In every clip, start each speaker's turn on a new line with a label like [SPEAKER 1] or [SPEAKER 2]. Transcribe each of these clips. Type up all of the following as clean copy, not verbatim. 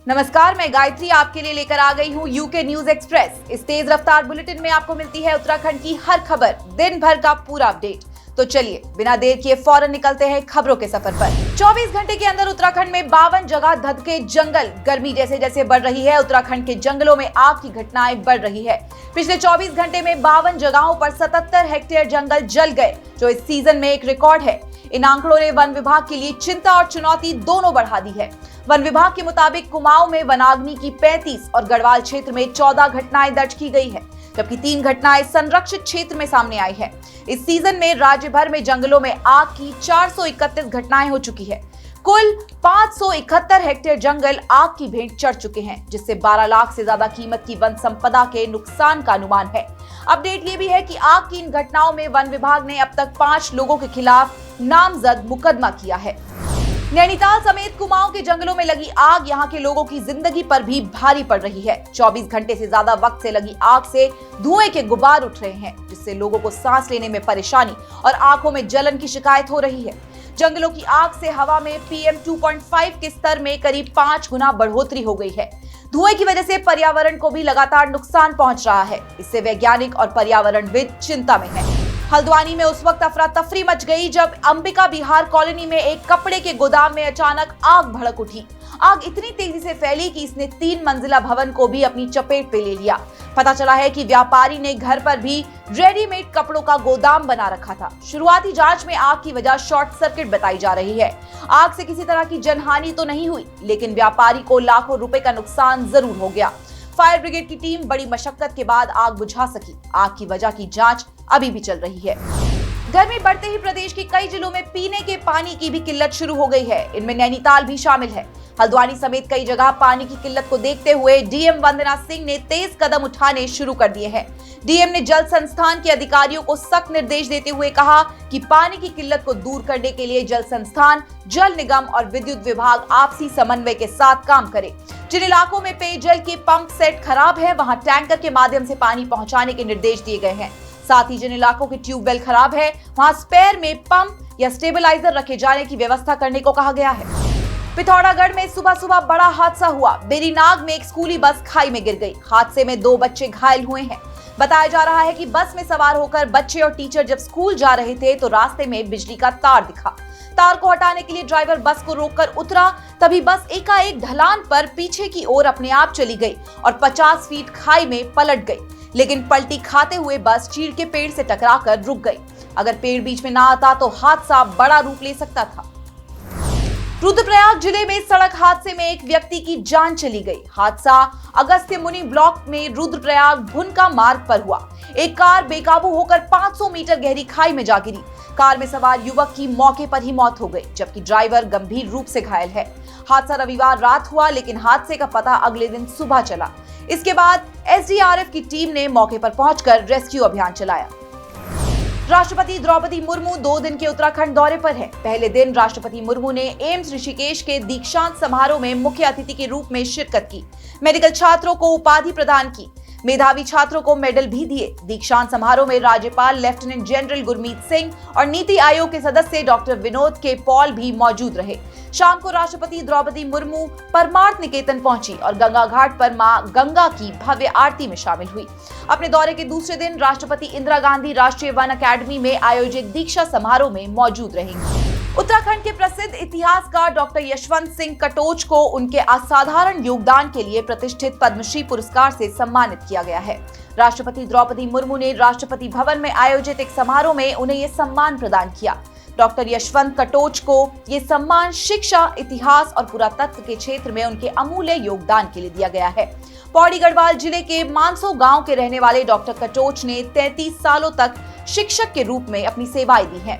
[SPEAKER 1] नमस्कार, मैं गायत्री आपके लिए लेकर आ गई हूँ यूके न्यूज एक्सप्रेस। इस तेज रफ्तार बुलेटिन में आपको मिलती है उत्तराखंड की हर खबर, दिन भर का पूरा अपडेट। तो चलिए बिना देर किए फौरन निकलते हैं खबरों के सफर पर। 24 घंटे के अंदर उत्तराखंड में 52 जगह धधके जंगल। गर्मी जैसे जैसे बढ़ रही है, उत्तराखंड के जंगलों में आग की घटनाएं बढ़ रही है। पिछले 24 घंटे में 52 जगहों पर 77 हेक्टेयर जंगल जल गए, जो इस सीजन में एक रिकॉर्ड है। इन आंकड़ों ने वन विभाग के लिए चिंता और चुनौती दोनों बढ़ा दी है। वन विभाग के मुताबिक कुमाऊं में वनाग्नि की 35 और गढ़वाल क्षेत्र में 14 घटनाएं दर्ज की गई है, जबकि 3 घटनाएं संरक्षित क्षेत्र में सामने आई है। इस सीजन में राज्य भर में जंगलों में आग की 431 घटनाएं हो चुकी है। कुल 571 हेक्टेयर जंगल आग की भेंट चढ़ चुके हैं, जिससे 12 लाख से ज्यादा कीमत की वन संपदा के नुकसान का अनुमान है। अपडेट ये भी है कि आग की इन घटनाओं में वन विभाग ने अब तक 5 लोगों के खिलाफ नामजद मुकदमा किया है। नैनीताल समेत कुमाऊं के जंगलों में लगी आग यहां के लोगों की जिंदगी पर भी भारी पड़ रही है। 24 घंटे से ज्यादा वक्त से लगी आग से धुएं के गुबार उठ रहे हैं, जिससे लोगों को सांस लेने में परेशानी और आंखों में जलन की शिकायत हो रही है। जंगलों की आग से हवा में PM 2.5 के स्तर में करीब 5 गुना बढ़ोतरी हो गई है। धुएं की वजह से पर्यावरण को भी लगातार नुकसान पहुंच रहा है। इससे वैज्ञानिक और पर्यावरणविद चिंता में हैं। हल्द्वानी में उस वक्त अफरा तफरी मच गई जब अंबिका बिहार कॉलोनी में एक कपड़े के गोदाम में अचानक आग भड़क उठी। आग इतनी तेजी से फैली कि इसने 3 मंजिला भवन को भी अपनी चपेट पे ले लिया। पता चला है कि व्यापारी ने घर पर भी रेडीमेड कपड़ों का गोदाम बना रखा था। शुरुआती जांच में आग की वजह शॉर्ट सर्किट बताई जा रही है। आग से किसी तरह की जनहानि तो नहीं हुई, लेकिन व्यापारी को लाखों रुपए का नुकसान जरूर हो गया। फायर ब्रिगेड की टीम बड़ी मशक्कत के बाद आग बुझा सकी। आग की वजह की जांच अभी भी चल रही है। गर्मी बढ़ते ही प्रदेश के कई जिलों में पीने के पानी की भी किल्लत शुरू हो गई है। इनमें नैनीताल भी शामिल है। हल्द्वानी समेत कई जगह पानी की किल्लत को देखते हुए डीएम वंदना सिंह ने तेज कदम उठाने शुरू कर दिए हैं। डीएम ने जल संस्थान के अधिकारियों को सख्त निर्देश देते हुए कहा कि पानी की किल्लत को दूर करने के लिए जल संस्थान, जल निगम और विद्युत विभाग आपसी समन्वय के साथ काम करे। जिन इलाकों में पेयजल के पंप सेट खराब है, वहां टैंकर के माध्यम से पानी पहुंचाने के निर्देश दिए गए हैं। साथ ही जिन इलाकों के ट्यूबवेल खराब है, वहां स्पेयर में पंप या स्टेबलाइजर रखे जाने की व्यवस्था करने को कहा गया है। पिथौरागढ़ में सुबह सुबह बड़ा हादसा हुआ। बेरीनाग में एक स्कूली बस खाई में गिर गई। हादसे में 2 बच्चे घायल हुए हैं। बताया जा रहा है कि बस में सवार होकर बच्चे और टीचर जब स्कूल जा रहे थे तो रास्ते में बिजली का तार दिखा। तार को हटाने के लिए ड्राइवर बस को रोककर उतरा, तभी बस एकाएक ढलान पर पीछे की ओर अपने आप चली गई और 50 फीट खाई में पलट गई। लेकिन पलटी खाते हुए बस चीड़ के पेड़ से टकराकर रुक गई। अगर पेड़ बीच में ना आता तो हादसा बड़ा रूप ले सकता था। रुद्रप्रयाग जिले में सड़क हादसे में एक व्यक्ति की जान चली गई। हादसा अगस्त्य मुनि ब्लॉक में रुद्रप्रयाग भुनका मार्ग पर हुआ। एक कार बेकाबू होकर 500 मीटर गहरी खाई में जा गिरी। कार में सवार युवक की मौके पर ही मौत हो गई, जबकि ड्राइवर गंभीर रूप से घायल है। हादसा रविवार रात हुआ, लेकिन हादसे का पता अगले दिन सुबह चला। इसके बाद SDRF की टीम ने मौके पर पहुंचकर रेस्क्यू अभियान चलाया। राष्ट्रपति द्रौपदी मुर्मू 2 दिन के उत्तराखंड दौरे पर है। पहले दिन राष्ट्रपति मुर्मू ने एम्स ऋषिकेश के दीक्षांत समारोह में मुख्य अतिथि के रूप में शिरकत की। मेडिकल छात्रों को उपाधि प्रदान की। मेधावी छात्रों को मेडल भी दिए। दीक्षांत समारोह में राज्यपाल लेफ्टिनेंट जनरल गुरमीत सिंह और नीति आयोग के सदस्य डॉक्टर विनोद के पॉल भी मौजूद रहे। शाम को राष्ट्रपति द्रौपदी मुर्मू परमार्थ निकेतन पहुंची और गंगा घाट पर मां गंगा की भव्य आरती में शामिल हुई। अपने दौरे के दूसरे दिन राष्ट्रपति इंदिरा गांधी राष्ट्रीय वन अकादमी में आयोजित दीक्षा समारोह में मौजूद रहेंगे। उत्तराखंड के प्रसिद्ध इतिहासकार डॉक्टर यशवंत सिंह कटोच को उनके असाधारण योगदान के लिए प्रतिष्ठित पद्मश्री पुरस्कार से सम्मानित किया गया है। राष्ट्रपति द्रौपदी मुर्मू ने राष्ट्रपति भवन में आयोजित एक समारोह में उन्हें ये सम्मान प्रदान किया। डॉक्टर यशवंत कटोच को ये सम्मान शिक्षा, इतिहास और पुरातत्व के क्षेत्र में उनके अमूल्य योगदान के लिए दिया गया है। पौड़ी गढ़वाल जिले के मानसो गांव के रहने वाले डॉक्टर कटोच ने 33 सालों तक शिक्षक के रूप में अपनी सेवाएं दी हैं।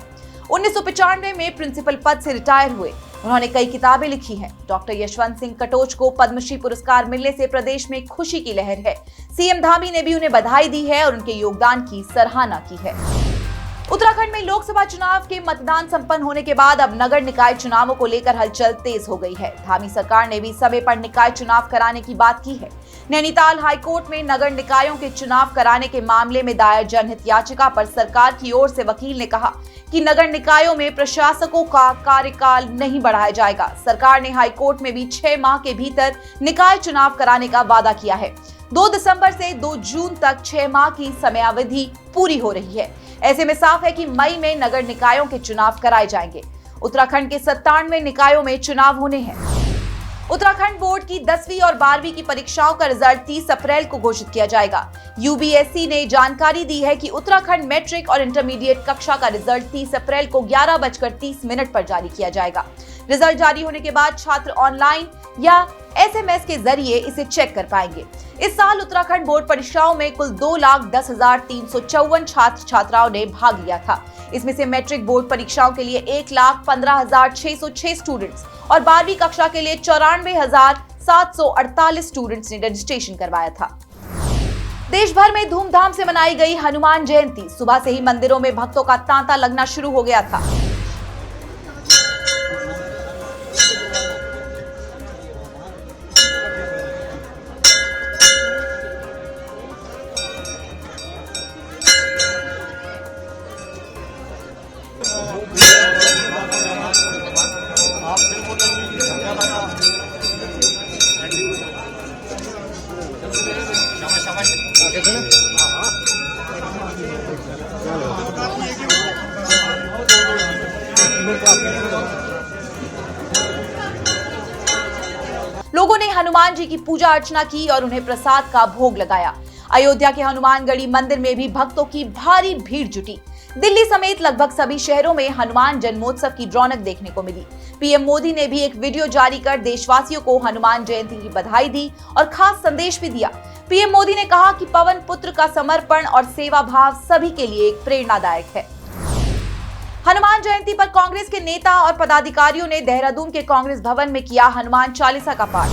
[SPEAKER 1] 1995 में प्रिंसिपल पद से रिटायर हुए। उन्होंने कई किताबें लिखी हैं। डॉक्टर यशवंत सिंह कटोच को पद्मश्री पुरस्कार मिलने से प्रदेश में खुशी की लहर है। सीएम धामी ने भी उन्हें बधाई दी है और उनके योगदान की सराहना की है। उत्तराखंड में लोकसभा चुनाव के मतदान संपन्न होने के बाद अब नगर निकाय चुनावों को लेकर हलचल तेज हो गई है। धामी सरकार ने भी समय पर निकाय चुनाव कराने की बात की है। नैनीताल हाईकोर्ट में नगर निकायों के चुनाव कराने के मामले में दायर जनहित याचिका पर सरकार की ओर से वकील ने कहा कि नगर निकायों में प्रशासकों का कार्यकाल नहीं बढ़ाया जाएगा। सरकार ने हाईकोर्ट में भी 6 माह के भीतर निकाय चुनाव कराने का वादा किया है। 2 दिसंबर से 2 जून तक 6 माह की समयावधि पूरी हो रही है। ऐसे में साफ है कि मई में नगर निकायों के चुनाव कराए जाएंगे। उत्तराखंड के 97 निकायों में चुनाव होने हैं। उत्तराखंड बोर्ड की 10वीं और 12वीं की परीक्षाओं का रिजल्ट 30 अप्रैल को घोषित किया जाएगा। यूबीएससी ने जानकारी दी है कि उत्तराखंड मैट्रिक और इंटरमीडिएट कक्षा का रिजल्ट 30 अप्रैल को 11:30 पर जारी किया जाएगा। रिजल्ट जारी होने के बाद छात्र ऑनलाइन या एसएमएस के जरिए इसे चेक कर पाएंगे। इस साल उत्तराखंड बोर्ड परीक्षाओं में कुल 2,10,354 छात्र छात्राओं ने भाग लिया था। इसमें से मैट्रिक बोर्ड परीक्षाओं के लिए 1,15,606 स्टूडेंट्स और 12वीं कक्षा के लिए 94,748 स्टूडेंट्स ने रजिस्ट्रेशन करवाया था। देश भर में धूमधाम से मनाई गई हनुमान जयंती। सुबह से ही मंदिरों में भक्तों का तांता लगना शुरू हो गया था। लोगों ने हनुमान जी की पूजा अर्चना की और उन्हें प्रसाद का भोग लगाया। अयोध्या के हनुमानगढ़ी मंदिर में भी भक्तों की भारी भीड़ जुटी। दिल्ली समेत लगभग सभी शहरों में हनुमान जन्मोत्सव की रौनक देखने को मिली। पीएम मोदी ने भी एक वीडियो जारी कर देशवासियों को हनुमान जयंती की बधाई दी और खास संदेश भी दिया। पीएम मोदी ने कहा कि पवन पुत्र का समर्पण और सेवा भाव सभी के लिए एक प्रेरणादायक है। हनुमान जयंती पर कांग्रेस के नेता और पदाधिकारियों ने देहरादून के कांग्रेस भवन में किया हनुमान चालीसा का पाठ।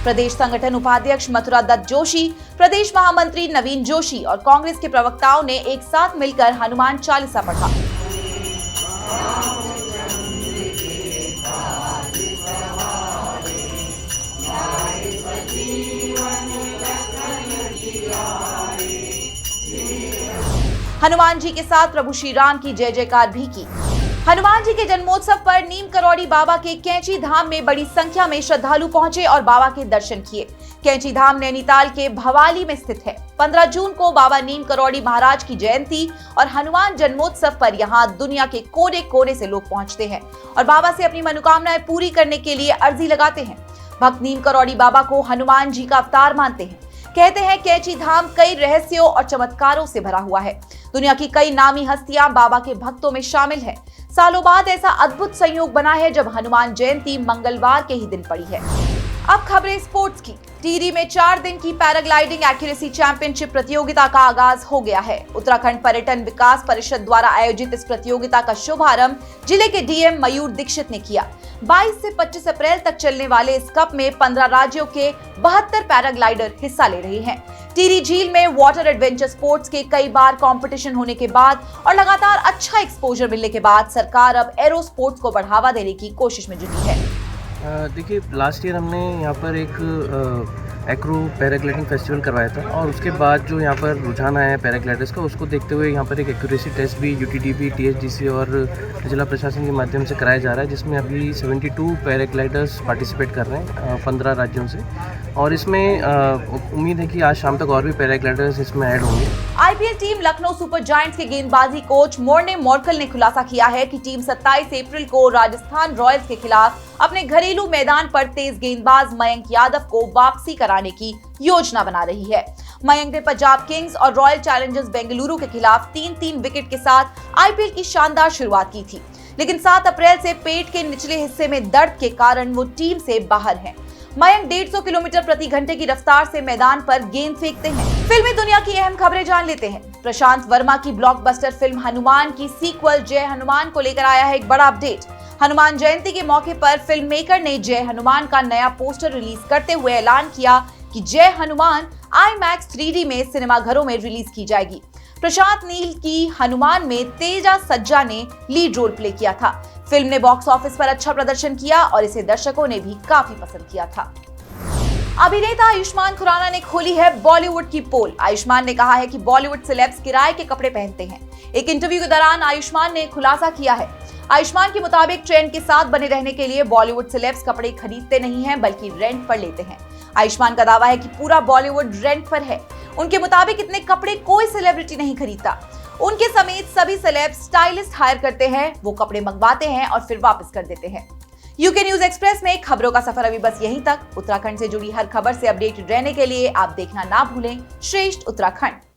[SPEAKER 1] प्रदेश संगठन उपाध्यक्ष मथुरा दत्त जोशी, प्रदेश महामंत्री नवीन जोशी और कांग्रेस के प्रवक्ताओं ने एक साथ मिलकर हनुमान चालीसा पढ़ा। हनुमान जी के साथ प्रभु श्री राम की जय जयकार भी की। हनुमान जी के जन्मोत्सव पर नीम करौड़ी बाबा के कैंची धाम में बड़ी संख्या में श्रद्धालु पहुंचे और बाबा के दर्शन किए। कैंची धाम नैनीताल के भवाली में स्थित है। 15 जून को बाबा नीम करौड़ी महाराज की जयंती और हनुमान जन्मोत्सव पर यहां दुनिया के कोने कोने से लोग पहुंचते हैं और बाबा से अपनी मनोकामनाएं पूरी करने के लिए अर्जी लगाते हैं। भक्त नीम करौड़ी बाबा को हनुमान जी का अवतार मानते हैं। कहते हैं कैंची धाम कई रहस्यों और चमत्कारों से भरा हुआ है। दुनिया की कई नामी हस्तियां बाबा के भक्तों में शामिल है। सालों बाद ऐसा अद्भुत संयोग बना है जब हनुमान जयंती मंगलवार के ही दिन पड़ी है। अब खबरें स्पोर्ट्स की। टिहरी में 4 दिन की पैराग्लाइडिंग एक्यूरेसी चैंपियनशिप प्रतियोगिता का आगाज हो गया है। उत्तराखंड पर्यटन विकास परिषद द्वारा आयोजित इस प्रतियोगिता का शुभारंभ जिले के डीएम मयूर दीक्षित ने किया। 22 से 25 अप्रैल तक चलने वाले इस कप में 15 राज्यों के 72 पैराग्लाइडर हिस्सा ले रहे हैं। टिहरी झील में वाटर एडवेंचर स्पोर्ट्स के कई बार कंपटीशन होने के बाद और लगातार अच्छा एक्सपोजर मिलने के बाद सरकार अब एरो स्पोर्ट्स को बढ़ावा देने की कोशिश में जुटी है।
[SPEAKER 2] देखिए, लास्ट ईयर हमने यहाँ पर एक एक्रो पैराग्लाइडिंग फेस्टिवल करवाया था और उसके बाद जो यहाँ पर रुझान आया है पैराग्लाइडर्स का, उसको देखते हुए यहाँ पर एक एक्यूरेसी टेस्ट भी यूटीडीपी, टीएचडीसी और जिला प्रशासन के माध्यम से कराया जा रहा है, जिसमें अभी 72 पैराग्लाइडर्स पार्टिसिपेट कर रहे हैं 15 राज्यों से। और इसमें उम्मीद है कि आज शाम तक और भी पैराग्लाइडर्स इसमें ऐड होंगे।
[SPEAKER 1] IPL team Lucknow super giants के गेंदबाजी कोच मोर्ने मोर्कल ने खुलासा किया है कि टीम 27 अप्रैल को राजस्थान रॉयल्स के खिलाफ अपने घरेलू मैदान पर तेज गेंदबाज मयंक यादव को वापसी कराने की योजना बना रही है। मयंक ने पंजाब किंग्स और रॉयल चैलेंजर्स बेंगलुरु के खिलाफ 3-3 विकेट के साथ आईपीएल की शानदार शुरुआत की थी, लेकिन 7 अप्रैल से पेट के निचले हिस्से में दर्द के कारण वो टीम से बाहर हैं। मयंक 150 किलोमीटर प्रति घंटे की रफ्तार से मैदान पर गेंद फेंकते हैं। फिल्मी दुनिया की अहम खबरें जान लेते हैं। प्रशांत वर्मा की ब्लॉकबस्टर फिल्म हनुमान की सीक्वल जय हनुमान को लेकर आया है एक बड़ा अपडेट। हनुमान जयंती के मौके पर फिल्म मेकर ने जय हनुमान का नया पोस्टर रिलीज करते हुए ऐलान किया कि जय हनुमान IMAX 3D में सिनेमाघरों में रिलीज की जाएगी। प्रशांत नील की हनुमान में तेजा सज्जा ने लीड रोल प्ले किया था। फिल्म ने बॉक्स ऑफिस पर अच्छा प्रदर्शन किया और इसे दर्शकों ने भी काफी पसंद किया था। अभिनेता आयुष्मान खुराना ने खोली है बॉलीवुड की पोल। आयुष्मान ने कहा है कि बॉलीवुड सेलेब्स किराए के कपड़े पहनते हैं। एक इंटरव्यू के दौरान आयुष्मान ने खुलासा किया है। आयुष्मान के मुताबिक ट्रेंड के साथ बने रहने के लिए बॉलीवुड सेलेब्स कपड़े खरीदते नहीं हैं बल्कि रेंट पर लेते हैं। आयुष्मान का दावा है कि पूरा बॉलीवुड रेंट पर है। उनके मुताबिक इतने कपड़े कोई सेलिब्रिटी नहीं खरीदता। उनके समेत सभी सेलेब्स स्टाइलिस्ट हायर करते हैं, वो कपड़े मंगवाते हैं और फिर वापस कर देते हैं। यूके न्यूज एक्सप्रेस में खबरों का सफर अभी बस यहीं तक। उत्तराखंड से जुड़ी हर खबर से अपडेटेड रहने के लिए आप देखना ना भूलें श्रेष्ठ उत्तराखंड।